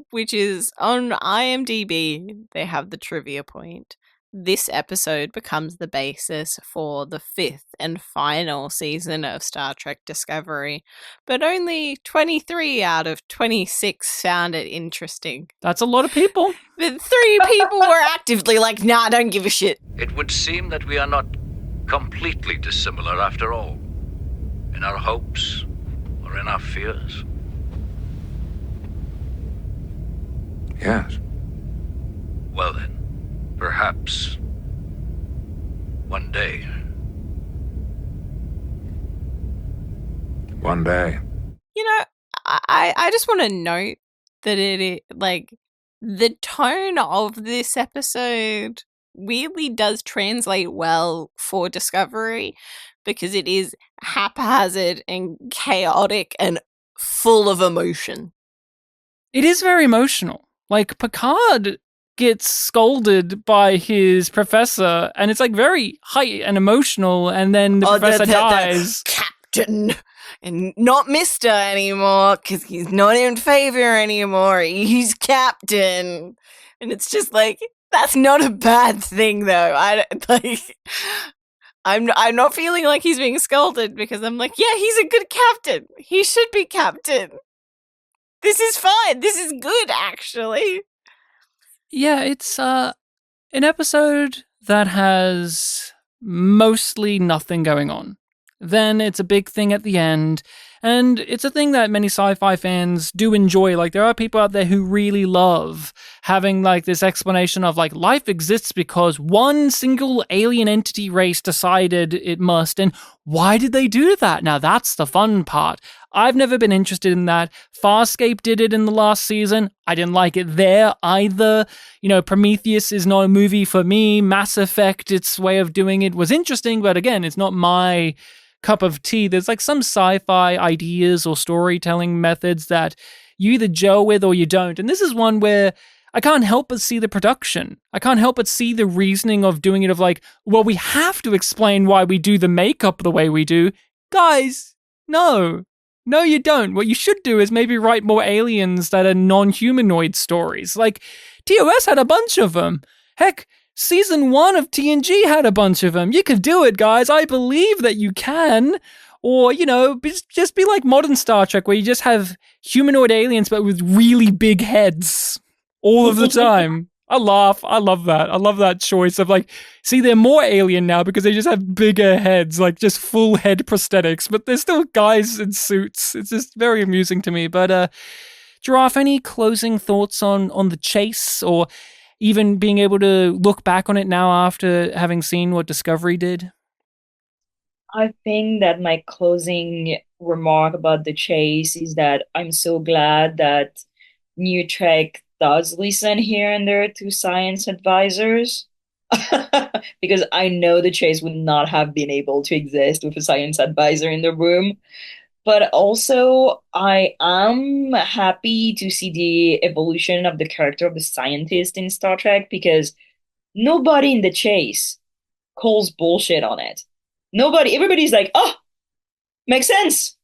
S8: Which is on IMDb, they have the trivia point. This episode becomes the basis for the 5th and final season of Star Trek Discovery, but only 23 out of 26 found it interesting.
S2: That's a lot of people.
S8: The 3 people were actively like, nah, I don't give a shit.
S9: It would seem that we are not completely dissimilar after all, in our hopes or in our fears.
S5: Yes.
S9: Well then. Perhaps one day.
S5: One day.
S8: I just want to note that it like the tone of this episode weirdly does translate well for Discovery, because it is haphazard and chaotic and full of emotion.
S2: It is very emotional. Like Picard gets scolded by his professor, and it's like very high and emotional, and then the professor dies.
S8: The captain, and not Mr. anymore, because he's not in favor anymore. He's captain, and it's just like, that's not a bad thing, though. I'm not feeling like he's being scolded, because I'm like, yeah, he's a good captain. He should be captain. This is fine. This is good, actually.
S2: Yeah, it's an episode that has mostly nothing going on. Then it's a big thing at the end, and it's a thing that many sci-fi fans do enjoy. Like, there are people out there who really love having, like, this explanation of, like, life exists because one single alien entity race decided it must, and why did they do that? Now, that's the fun part. I've never been interested in that. Farscape did it in the last season. I didn't like it there either. Prometheus is not a movie for me. Mass Effect, its way of doing it was interesting, but again, it's not my cup of tea. There's like some sci-fi ideas or storytelling methods that you either gel with or you don't. And this is one where I can't help but see the production. I can't help but see the reasoning of doing it, of like, well, we have to explain why we do the makeup the way we do. Guys, no. No, you don't. What you should do is maybe write more aliens that are non-humanoid stories. Like, TOS had a bunch of them. Heck, Season 1 of TNG had a bunch of them. You can do it, guys. I believe that you can. Or, just be like modern Star Trek, where you just have humanoid aliens but with really big heads all of the time. I laugh. I love that. I love that choice of like, see, they're more alien now because they just have bigger heads, like just full head prosthetics, but they're still guys in suits. It's just very amusing to me. But Giraffe, any closing thoughts on the chase, or even being able to look back on it now after having seen what Discovery did?
S3: I think that my closing remark about the chase is that I'm so glad that New Trek does listen here and there to science advisors. Because I know the chase would not have been able to exist with a science advisor in the room. But also, I am happy to see the evolution of the character of the scientist in Star Trek because nobody in the chase calls bullshit on it. Nobody, everybody's like, oh, makes sense.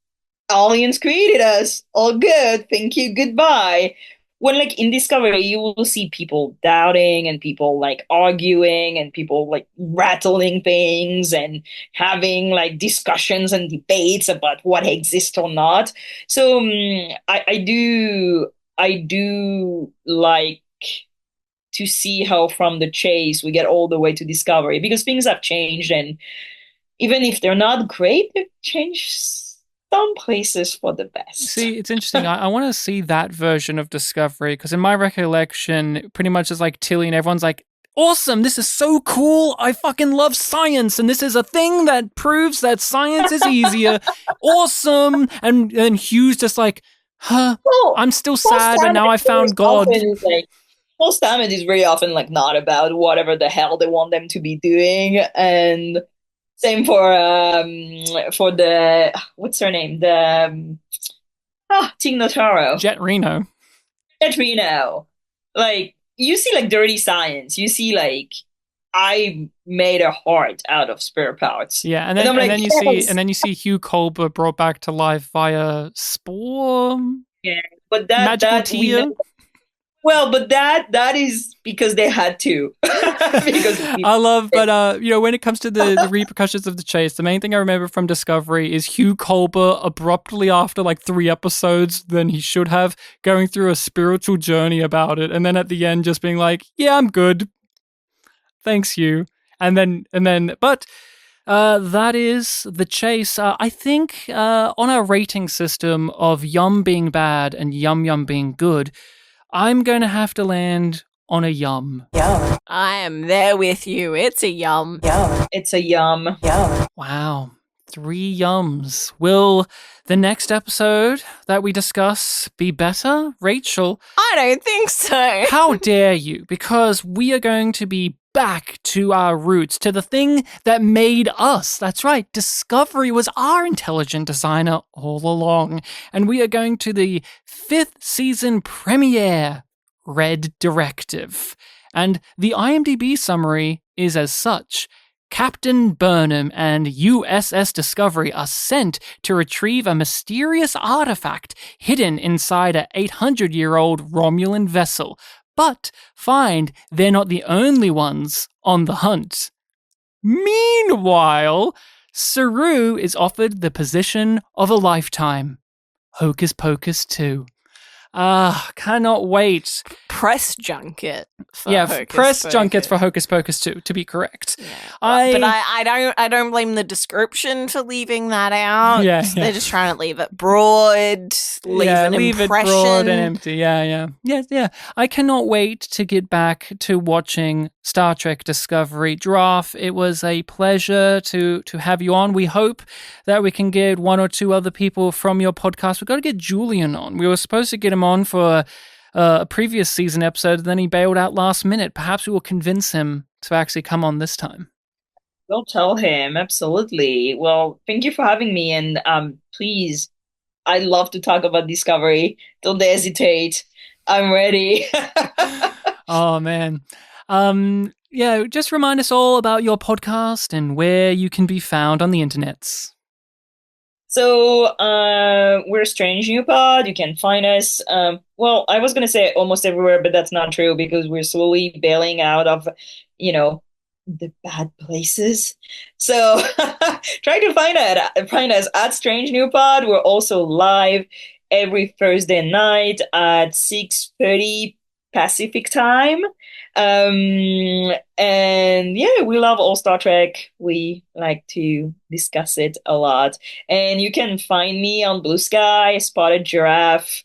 S3: Aliens created us. All good. Thank you. Goodbye. When like in Discovery, you will see people doubting and people like arguing and people like rattling things and having like discussions and debates about what exists or not. So I do like to see how from the chase we get all the way to Discovery because things have changed, and even if they're not great, they've changed some places for the best.
S2: See, it's interesting. I want to see that version of Discovery because in my recollection, pretty much it's like Tilly and everyone's like, awesome, this is so cool. I fucking love science, and this is a thing that proves that science is easier. Awesome. And then Hugh's just like, huh,
S3: Well,
S2: I'm still sad, but now I found God.
S3: Most time it is very often like not about whatever the hell they want them to be doing, and same for the what's her name, the Tig Notaro,
S2: Jet Reno.
S3: Jet Reno. Like you see like dirty science, you see like I made a heart out of spare parts.
S2: Yeah, and then you see Hugh Culber brought back to life via spore.
S3: Yeah, but that
S2: magical tea.
S3: Well, but that is because they had to.
S2: I love, but when it comes to the repercussions of the chase, the main thing I remember from Discovery is Hugh Culber abruptly after like 3 episodes than he should have, going through a spiritual journey about it, and then at the end just being like, "Yeah, I'm good. Thanks, Hugh." And then, but that is the chase. I think on our rating system of Yum being bad and Yum Yum being good, I'm going to have to land on a yum.
S8: Yum. I am there with you. It's a yum.
S3: Yum. It's a yum.
S8: Yum.
S2: Wow. 3 yums. Will the next episode that we discuss be better, Rachel?
S8: I don't think so.
S2: How dare you? Because we are going to be back to our roots, to the thing that made us. That's right, Discovery was our intelligent designer all along. And we are going to the 5th season premiere, Red Directive. And the IMDb summary is as such. Captain Burnham and USS Discovery are sent to retrieve a mysterious artifact hidden inside a 800-year-old Romulan vessel, but find they're not the only ones on the hunt. Meanwhile, Saru is offered the position of a lifetime. Hocus Pocus 2. Cannot wait.
S8: Press junket.
S2: Press junkets for Hocus Pocus 2, to be correct.
S8: Yeah. I don't blame the description for leaving that out.
S2: Yeah.
S8: They're just trying to leave it broad, leave
S2: it broad and empty. Yeah. I cannot wait to get back to watching Star Trek Discovery. Giraffe, it was a pleasure to have you on. We hope that we can get 1 or 2 other people from your podcast. We've got to get Julian on. We were supposed to get him on for a previous season episode, and then he bailed out last minute. Perhaps we will convince him to actually come on this time.
S3: We'll tell him, absolutely. Well, thank you for having me, and please, I love to talk about Discovery. Don't hesitate. I'm ready.
S2: Oh, man. Just remind us all about your podcast and where you can be found on the internets.
S3: So, we're Strange New Pod. You can find us, I was going to say almost everywhere, but that's not true because we're slowly bailing out of, the bad places. So, try to find us at Strange New Pod. We're also live every Thursday night at 6:30 Pacific time. And yeah, we love all Star Trek. We like to discuss it a lot. And you can find me on Blue Sky, Spotted Giraffe.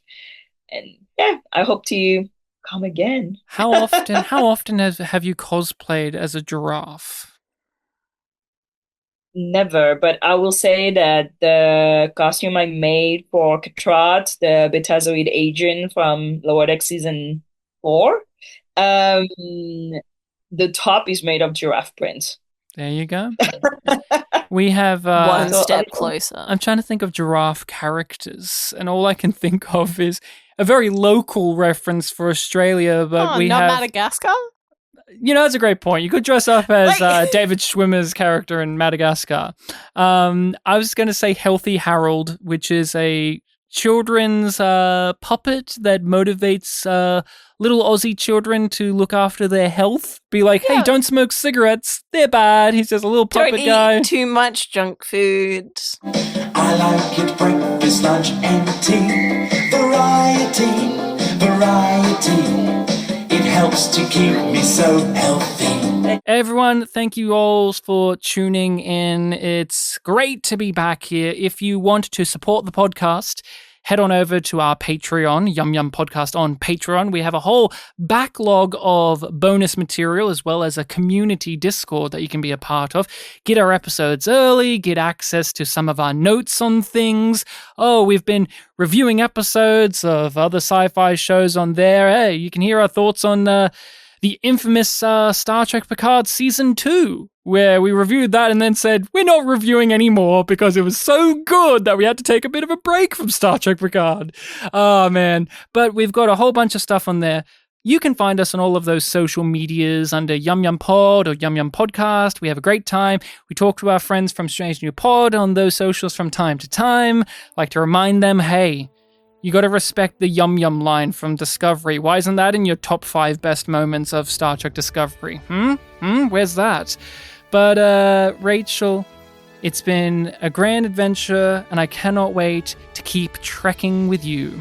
S3: And yeah, I hope to come again.
S2: How often have you cosplayed as a giraffe?
S3: Never, but I will say that the costume I made for Katrat, the Betazoid agent from Lower Deck season 4, the top is made of giraffe print.
S2: There you go. We have
S8: one step closer.
S2: I'm trying to think of giraffe characters, and all I can think of is a very local reference for Australia. But we
S8: not
S2: have
S8: Madagascar.
S2: You know, that's a great point. You could dress up as David Schwimmer's character in Madagascar. I was going to say Healthy Harold, which is a children's puppet that motivates little Aussie children to look after their health. Be like, hey, don't smoke cigarettes. They're bad. He's just a little puppet
S8: Don't
S2: guy.
S8: eat too much junk food.
S10: I like it breakfast, lunch, and tea. Variety. It helps to keep me so healthy.
S2: Everyone, thank you all for tuning in. It's great to be back here. If you want to support the podcast, head on over to our Patreon, Yum Yum Podcast on Patreon. We have a whole backlog of bonus material as well as a community Discord that you can be a part of. Get our episodes early, get access to some of our notes on things. Oh, we've been reviewing episodes of other sci-fi shows on there. Hey, you can hear our thoughts on the infamous Star Trek Picard Season 2, where we reviewed that and then said, we're not reviewing anymore because it was so good that we had to take a bit of a break from Star Trek Picard. Oh, man. But we've got a whole bunch of stuff on there. You can find us on all of those social medias under yumyumpod or yumyumpodcast. We have a great time. We talk to our friends from Strange New Pod on those socials from time to time. Like to remind them, hey, you got to respect the Yum Yum line from Discovery. Why isn't that in your top 5 best moments of Star Trek Discovery? Where's that? But, Rachel, it's been a grand adventure, and I cannot wait to keep trekking with you.